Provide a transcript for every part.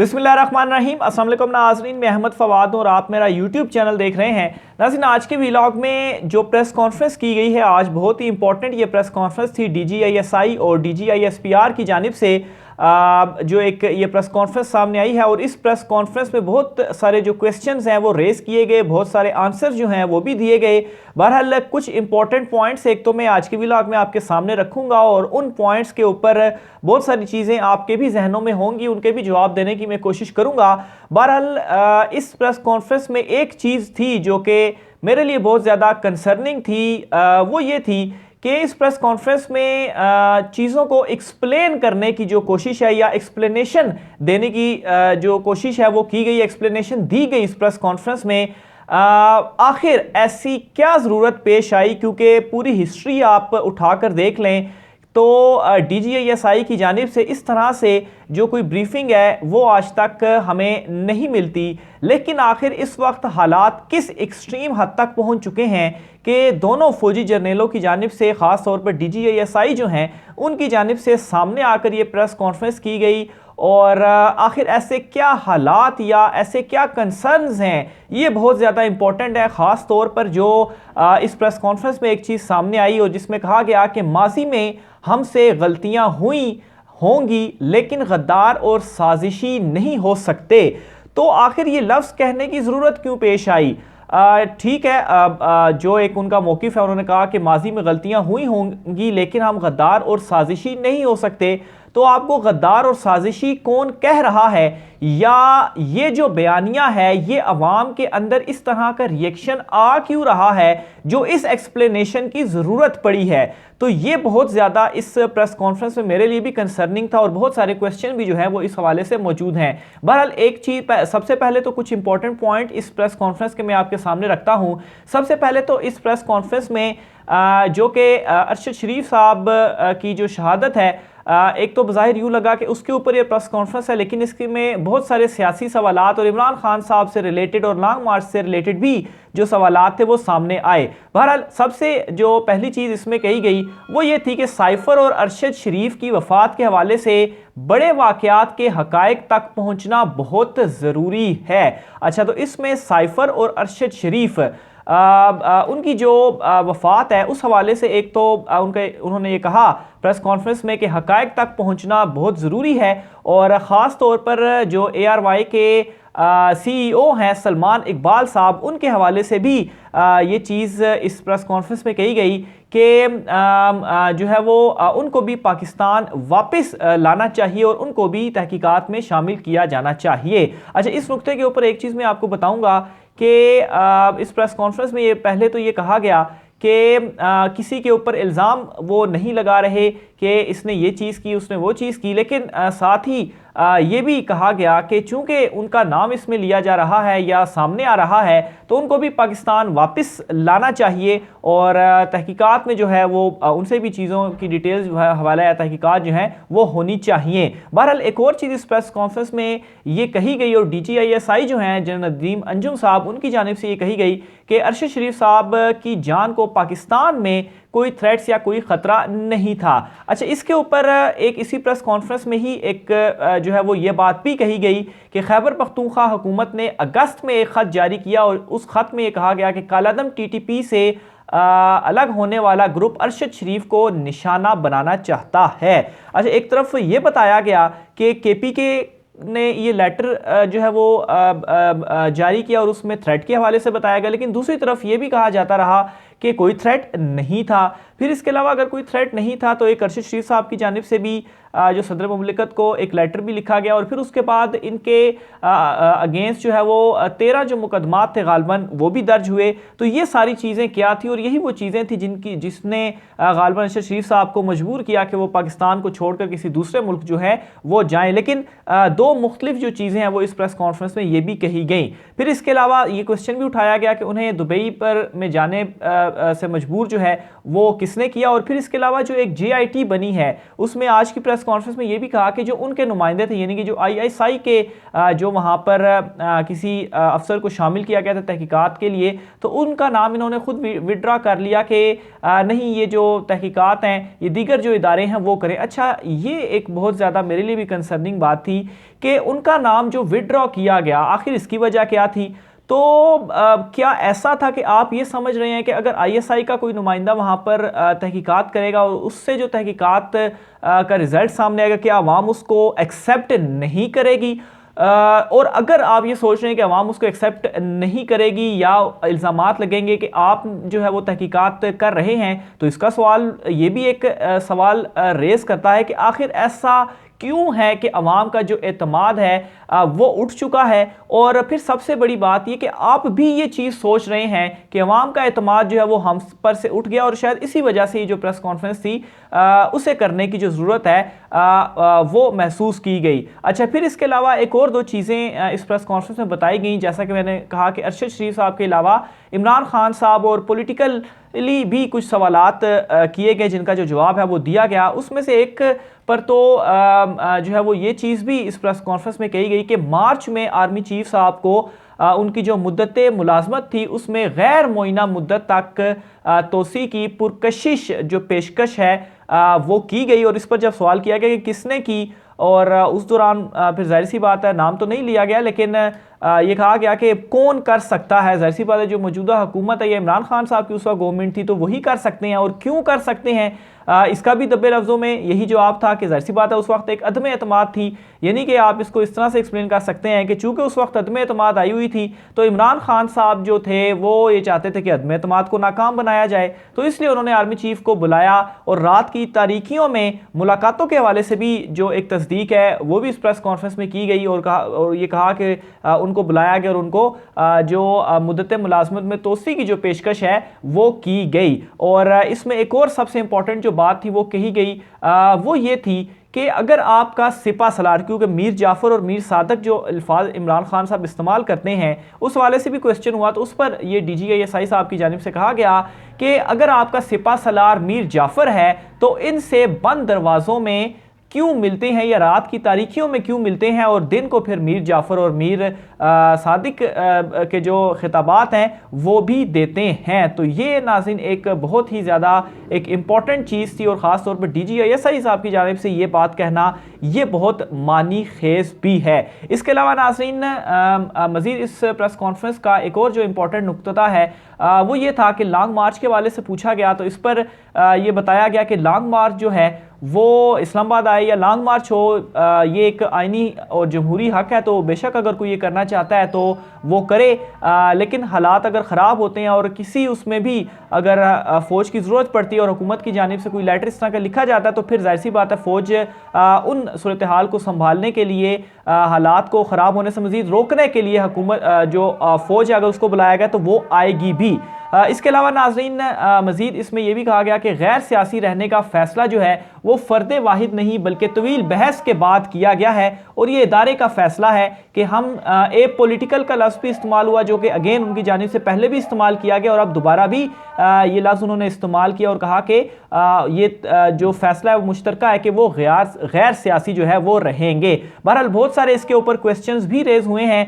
बिस्मिल्लाहिर्रहमानिर्रहीम। अस्सलाम वालेकुम नाज़रीन, मैं अहमद फवाद हूँ और आप मेरा यूट्यूब चैनल देख रहे हैं। नाज़रीन, आज के व्लॉग में जो प्रेस कॉन्फ्रेंस की गई है, आज बहुत ही इंपॉर्टेंट ये प्रेस कॉन्फ्रेंस थी DGISI और DGISPR की जानिब से। जो एक ये प्रेस कॉन्फ्रेंस सामने आई है और इस प्रेस कॉन्फ्रेंस में बहुत सारे जो क्वेश्चंस हैं वो रेस किए गए, बहुत सारे आंसर जो हैं वो भी दिए गए। बहरहाल कुछ इंपॉर्टेंट पॉइंट्स एक तो मैं आज के व्लॉग में आपके सामने रखूंगा और उन पॉइंट्स के ऊपर बहुत सारी चीज़ें आपके भी जहनों में होंगी, उनके भी जवाब देने की मैं कोशिश करूंगा। बहरहाल इस प्रेस कॉन्फ्रेंस में एक चीज़ थी जो कि मेरे लिए बहुत ज़्यादा कंसर्निंग थी, वो ये थी कि इस प्रेस कॉन्फ्रेंस में चीज़ों को एक्सप्लेन करने की जो कोशिश है या एक्सप्लेनेशन देने की जो कोशिश है वो की गई, एक्सप्लेनेशन दी गई इस प्रेस कॉन्फ्रेंस में। आखिर ऐसी क्या ज़रूरत पेश आई, क्योंकि पूरी हिस्ट्री आप उठाकर देख लें तो DGISI की जानिब से इस तरह से जो कोई ब्रीफिंग है वो आज तक हमें नहीं मिलती। लेकिन आखिर इस वक्त हालात किस एक्सट्रीम हद तक पहुंच चुके हैं कि दोनों फौजी जर्नलों की जानिब से, ख़ास तौर पर DGISI जो हैं उनकी जानिब से सामने आकर ये प्रेस कॉन्फ्रेंस की गई। और आखिर ऐसे क्या हालात या ऐसे क्या कंसर्न्स हैं, ये बहुत ज़्यादा इंपॉर्टेंट है। ख़ास तौर पर जो इस प्रेस कॉन्फ्रेंस में एक चीज़ सामने आई और जिसमें कहा गया कि माजी में हमसे गलतियां हुई होंगी लेकिन गद्दार और साजिशी नहीं हो सकते। तो आखिर ये लफ्ज़ कहने की ज़रूरत क्यों पेश आई? ठीक है, जो एक उनका मौक़िफ़ है, उन्होंने कहा कि माजी में गलतियां हुई होंगी लेकिन हम गद्दार और साजिशी नहीं हो सकते। तो आपको गद्दार और साजिशी कौन कह रहा है, या ये जो बयानिया है ये अवाम के अंदर इस तरह का रिएक्शन आ क्यों रहा है जो इस एक्सप्लेनेशन की ज़रूरत पड़ी है? तो ये बहुत ज़्यादा इस प्रेस कॉन्फ्रेंस में मेरे लिए भी कंसर्निंग था और बहुत सारे क्वेश्चन भी जो है वो इस हवाले से मौजूद हैं। बहरहाल एक चीज़, सबसे पहले तो कुछ इंपॉर्टेंट पॉइंट इस प्रेस कॉन्फ्रेंस के मैं आपके सामने रखता हूँ। सबसे पहले तो इस प्रेस कॉन्फ्रेंस में जो कि अरशद शरीफ साहब की जो शहादत है, एक तो बज़ाहिर यूँ लगा कि उसके ऊपर ये प्रेस कॉन्फ्रेंस है, लेकिन इसके में बहुत सारे सियासी सवालात और इमरान खान साहब से रिलेटेड और लॉन्ग मार्च से रिलेटेड भी जो सवालात थे वो सामने आए। बहरहाल सबसे जो पहली चीज़ इसमें कही गई वो ये थी कि साइफर और अरशद शरीफ की वफ़ात के हवाले से बड़े वाक़यात के हक़ाइक़ तक पहुँचना बहुत ज़रूरी है। अच्छा, तो इसमें साइफर और अरशद शरीफ उनकी जो वफ़ात है उस हवाले से एक तो उन्होंने ये कहा प्रेस कॉन्फ्रेंस में कि हक़ाइक़ तक पहुंचना बहुत ज़रूरी है। और ख़ास तौर पर जो ARY के CEO हैं सलमान इकबाल साहब, उनके हवाले से भी ये चीज़ इस प्रेस कॉन्फ्रेंस में कही गई कि जो है वो उनको भी पाकिस्तान वापस लाना चाहिए और उनको भी तहकीकात में शामिल किया जाना चाहिए। अच्छा, इस नुक्ते के ऊपर एक चीज़ मैं आपको बताऊंगा कि इस प्रेस कॉन्फ्रेंस में ये पहले तो ये कहा गया कि किसी के ऊपर इल्ज़ाम वो नहीं लगा रहे कि इसने ये चीज़ की, उसने वो चीज़ की, लेकिन साथ ही ये भी कहा गया कि चूंकि उनका नाम इसमें लिया जा रहा है या सामने आ रहा है तो उनको भी पाकिस्तान वापस लाना चाहिए और तहकीकात में जो है वो उनसे भी चीज़ों की डिटेल्स जो है, हवाला या तहकीकात जो हैं वो होनी चाहिए। बहरहाल एक और चीज़ इस प्रेस कॉन्फ्रेंस में ये कही गई और DGISI जो हैं जनरल नदीम अंजुम साहब, उनकी जानिब से ये कही गई कि अरशद शरीफ साहब की जान को पाकिस्तान में कोई थ्रेट्स या कोई ख़तरा नहीं था। अच्छा, इसके ऊपर एक इसी प्रेस कॉन्फ्रेंस में ही एक जो है वो ये बात भी कही गई कि खैबर पख्तूनख्वा हुकूमत ने अगस्त में एक ख़त जारी किया और उस ख़त में ये कहा गया कि कालादम TTP से अलग होने वाला ग्रुप अरशद शरीफ को निशाना बनाना चाहता है। अच्छा, एक तरफ ये बताया गया कि KPK ने ये लेटर जो है वो जारी किया और उसमें थ्रेट के हवाले से बताया गया, लेकिन दूसरी तरफ ये भी कहा जाता रहा कि कोई थ्रेट नहीं था। फिर इसके अलावा अगर कोई थ्रेट नहीं था तो एक अरशद शरीफ साहब की जानिब से भी जो सदर मुमलिकत को एक लेटर भी लिखा गया और फिर उसके बाद इनके अगेंस्ट जो है वो 13 जो मुकदमात थे गालबन वो भी दर्ज हुए। तो ये सारी चीज़ें क्या थी और यही वो चीज़ें थी जिसने गालबन अरशद शरीफ साहब को मजबूर किया कि वो पाकिस्तान को छोड़कर किसी दूसरे मुल्क जो है वो जाएँ। लेकिन दो मुख्तलिफ जो चीज़ें हैं वो इस प्रेस कॉन्फ्रेंस में ये भी कही गई। फिर इसके अलावा ये क्वेश्चन भी उठाया गया कि उन्हें दुबई पर में जाने से मजबूर जो है वो किसने किया। और फिर इसके अलावा जो एक JIT बनी है उसमें आज की प्रेस प्रेस कॉन्फ्रेंस में ये भी कहा कि जो उनके नुमाइंदे थे, यानी कि जो ISI के जो वहाँ पर किसी अफसर को शामिल किया गया था तहकीकात के लिए, तो उनका नाम इन्होंने खुद विड्रा कर लिया कि नहीं, ये जो तहकीकात हैं ये दीगर जो इदारे हैं वो करें। अच्छा, ये एक बहुत ज़्यादा मेरे लिए भी कंसर्निंग बात थी कि उनका नाम जो विड्रॉ किया गया, आखिर इसकी वजह क्या थी? तो क्या ऐसा था कि आप ये समझ रहे हैं कि अगर ISI का कोई नुमाइंदा वहाँ पर तहकीकात करेगा और उससे जो तहकीकात का रिज़ल्ट सामने आएगा, क्या आवाम उसको एक्सेप्ट नहीं करेगी? और अगर आप ये सोच रहे हैं कि अवाम उसको एक्सेप्ट नहीं करेगी या इल्ज़ामात लगेंगे कि आप जो है वो तहकीकात कर रहे हैं, तो इसका सवाल ये भी एक सवाल रेज़ करता है कि आखिर ऐसा क्यों है कि अवाम का जो एतमाद है वो उठ चुका है। और फिर सबसे बड़ी बात ये कि आप भी ये चीज़ सोच रहे हैं कि अवाम का एतमाद जो है वो हम पर से उठ गया और शायद इसी वजह से ये जो प्रेस कॉन्फ्रेंस थी उसे करने की जो ज़रूरत है वो महसूस की गई। अच्छा, फिर इसके अलावा एक और दो चीज़ें इस प्रेस कॉन्फ्रेंस में बताई गई, जैसा कि मैंने कहा कि अरशद शरीफ साहब के अलावा इमरान खान साहब और पॉलिटिकली भी कुछ सवालात किए गए जिनका जो जवाब है वो दिया गया। उसमें से एक पर तो जो है वो ये चीज़ भी इस प्रेस कॉन्फ्रेंस में कही गई कि मार्च में आर्मी चीफ साहब को उनकी जो मुद्दत मुलाजमत थी उसमें गैर मुअय्यना मुद्दत तक तोसी की पुरकशिश जो पेशकश है वो की गई। और इस पर जब सवाल किया गया कि किसने की, और उस दौरान फिर जाहिर सी बात है नाम तो नहीं लिया गया, लेकिन ये कहा गया कि कौन कर सकता है। जाहिर सी बात है जो मौजूदा हुकूमत है, ये इमरान खान साहब की उस वक्त गवर्नमेंट थी, तो वही कर सकते हैं। और क्यों कर सकते हैं, इसका भी दब्बे लफ्ज़ों में यही जवाब था कि जाहिर सी बात है उस वक्त एक अदम एतमाद थी। यानी कि आप इसको इस तरह से एक्सप्लेन कर सकते हैं कि चूंकि उस वक्त अदम एतमाद आई हुई थी, तो इमरान खान साहब जो थे वो ये चाहते थे कि अदम एतमाद को नाकाम बनाया जाए, तो इसलिए उन्होंने आर्मी चीफ को बुलाया और रात की तारीखियों में मुलाकातों के हवाले से भी जो एक तस्दीक है वो भी इस प्रेस कॉन्फ्रेंस में की गई। और ये कहा कि उनको बुलाया गया और उनको जो मुद्दत मुलाजमत में तोसी की जो पेशकश है वो की गई। और इसमें एक और सबसे इंपॉर्टेंट जो बात थी वो कही गई, वो ये थी कि अगर आपका सिपा सलार, क्योंकि मीर जाफ़र और मीर सादक जो अल्फाज इमरान खान साहब इस्तेमाल करते हैं उस वाले से भी क्वेश्चन हुआ, तो उस पर ये DGISI साहब की जानिब से कहा गया कि अगर आपका सिपा सलार मीर जाफ़र है तो इनसे बंद दरवाज़ों में क्यों मिलते हैं या रात की तारीखियों में क्यों मिलते हैं और दिन को फिर मीर जाफ़र और मीर सादिक के जो खिताबात हैं वो भी देते हैं। तो ये नाज़रीन एक बहुत ही ज़्यादा एक इम्पॉर्टेंट चीज़ थी और ख़ास तौर पर DGISI साहब की जानिब से ये बात कहना ये बहुत मानी खेज भी है। इसके अलावा नाज़रीन मज़ीद इस प्रेस कॉन्फ्रेंस का एक और जो इम्पॉर्टेंट नुक्ता है वो ये था कि लॉन्ग मार्च के वाले से पूछा गया, तो इस पर ये बताया गया कि लॉन्ग मार्च जो है वो इस्लामाबाद आए या लॉन्ग मार्च हो, ये एक आइनी और जमहूरी हक है, तो बेशक अगर कोई ये करना चाहता है तो वो करे। लेकिन हालात अगर ख़राब होते हैं और किसी उसमें भी अगर फ़ौज की ज़रूरत पड़ती है और हुकूमत की जानिब से कोई लेटर इस तरह का लिखा जाता है, तो फिर जाहिर सी बात है फ़ौज उन सूरत हाल को संभालने के लिए, हालात को ख़राब होने से मज़ीद रोकने के लिए हुकूमत जो फ़ौज है अगर उसको बुलाया गया तो वो आएगी भी। इसके अलावा नाज़रीन मज़ीद इसमें यह भी कहा गया कि गैर सियासी रहने का फ़ैसला जो है वो फ़र्द वाहिद नहीं बल्कि तवील बहस के बाद किया गया है और ये इदारे का फ़ैसला है कि हम ए पॉलिटिकल का लफ्ज़ भी इस्तेमाल हुआ जो कि अगेन उनकी जानिब से पहले भी इस्तेमाल किया गया और अब दोबारा भी ये लफ्ज़ उन्होंने इस्तेमाल किया और कहा कि ये जो फ़ैसला है वो मुश्तरका है कि वो गैर सियासी जो है वो रहेंगे। बहरहाल बहुत सारे इसके ऊपर क्वेश्चंस भी रेज़ हुए हैं।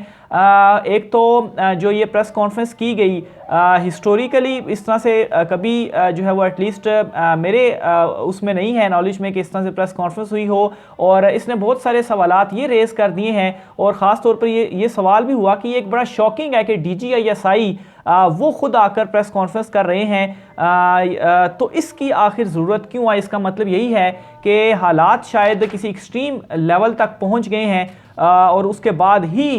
एक तो जो ये प्रेस कॉन्फ्रेंस की गई हिस्टोरिकली इस तरह से कभी जो है वो एटलीस्ट मेरे उसमें नहीं है नॉलेज में कि इस तरह से प्रेस कॉन्फ्रेंस हुई हो, और इसने बहुत सारे सवालात ये रेज़ कर दिए हैं और ख़ास तौर पर ये सवाल भी हुआ कि ये एक बड़ा शॉकिंग है कि DGISI वो खुद आकर प्रेस कॉन्फ्रेंस कर रहे हैं, तो इसकी आखिर ज़रूरत क्यों आई। इसका मतलब यही है कि हालात शायद किसी एक्सट्रीम लेवल तक पहुंच गए हैं और उसके बाद ही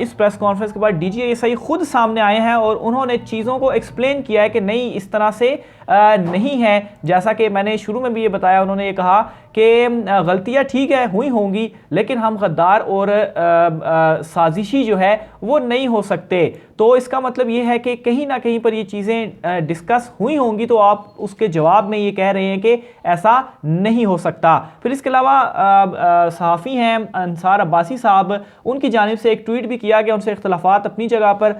इस प्रेस कॉन्फ्रेंस के बाद DGISI खुद सामने आए हैं और उन्होंने चीज़ों को एक्सप्लेन किया है कि नहीं इस तरह से नहीं है। जैसा कि मैंने शुरू में भी ये बताया, उन्होंने ये कहा कि गलतियाँ ठीक है हुई होंगी लेकिन हम गद्दार और साजिशी जो है वो नहीं हो सकते। तो इसका मतलब ये है कि कहीं ना कहीं पर ये चीज़ें डिस्कस हुई होंगी, तो आप उसके जवाब में ये कह रहे हैं कि ऐसा नहीं हो सकता। फिर इसके अलावा सहाफ़ी हैं अंसार अब्बासी साहब, उनकी जानिब से एक ट्वीट ट्वीट भी किया गया, उनसे इख्तलाफात अपनी जगह पर,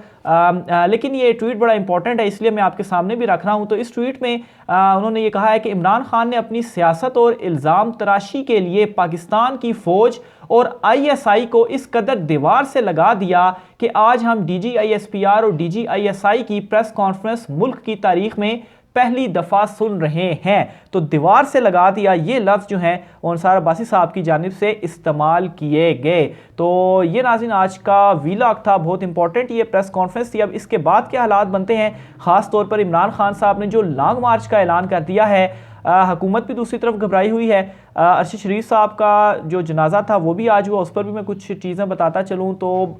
लेकिन ये ट्वीट बड़ा इंपॉर्टेंट है इसलिए मैं आपके सामने भी रख रहा हूँ। तो इस ट्वीट में उन्होंने ये कहा है कि इमरान खान ने अपनी सियासत और इल्ज़ाम तराशी के लिए पाकिस्तान की फ़ौज और ISI को इस कदर दीवार से लगा दिया कि आज हम DGISPR और DGISI की प्रेस कॉन्फ्रेंस मुल्क की तारीख में पहली दफ़ा सुन रहे हैं। तो दीवार से लगा दिया, ये लफ्ज़ जो हैं अंसार अब्बासी साहब की जानिब से इस्तेमाल किए गए। तो ये नाज़रीन आज का वीलॉग था, बहुत इंपॉर्टेंट ये प्रेस कॉन्फ्रेंस थी। अब इसके बाद के हालात बनते हैं, ख़ास तौर पर इमरान खान साहब ने जो लॉन्ग मार्च का ऐलान कर दिया है, हुकूमत भी दूसरी तरफ घबराई हुई है। अरशद शरीफ साहब का जो जनाजा था वो भी आज हुआ, उस पर भी मैं कुछ चीज़ें बताता चलूँ तो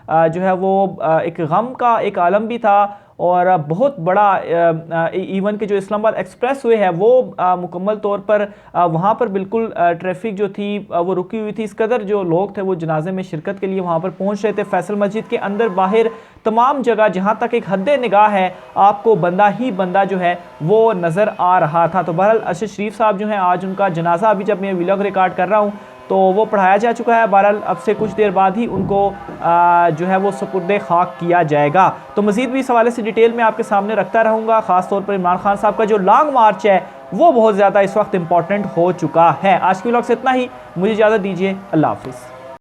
जो है वो एक गम का एक आलम भी था और बहुत बड़ा इवन के जो इस्लामाबाद एक्सप्रेस वे है वो मुकम्मल तौर पर वहाँ पर बिल्कुल ट्रैफिक जो थी वो रुकी हुई थी। इस कदर जो लोग थे वो जनाजे में शिरकत के लिए वहाँ पर पहुँच रहे थे। फैसल मस्जिद के अंदर बाहर तमाम जगह जहाँ तक एक हद निगाह है आपको बंदा ही बंदा जो है वो नज़र आ रहा था। तो बहरहाल अरशद शरीफ साहब जो हैं आज उनका जनाजा, अभी जब मैं व्लॉग रिकॉर्ड कर रहा हूँ तो वो पढ़ाया जा चुका है। बहरहाल अब से कुछ देर बाद ही उनको जो है वो सुपुर्दे खाक किया जाएगा। तो मज़ीद भी इस हवाले से डिटेल में आपके सामने रखता रहूँगा। ख़ास तौर पर इमरान खान साहब का जो लॉन्ग मार्च है वो बहुत ज़्यादा इस वक्त इंपॉर्टेंट हो चुका है। आज के व्लॉग से इतना ही, मुझे इजाज़त दीजिए, अल्लाह हाफिज़।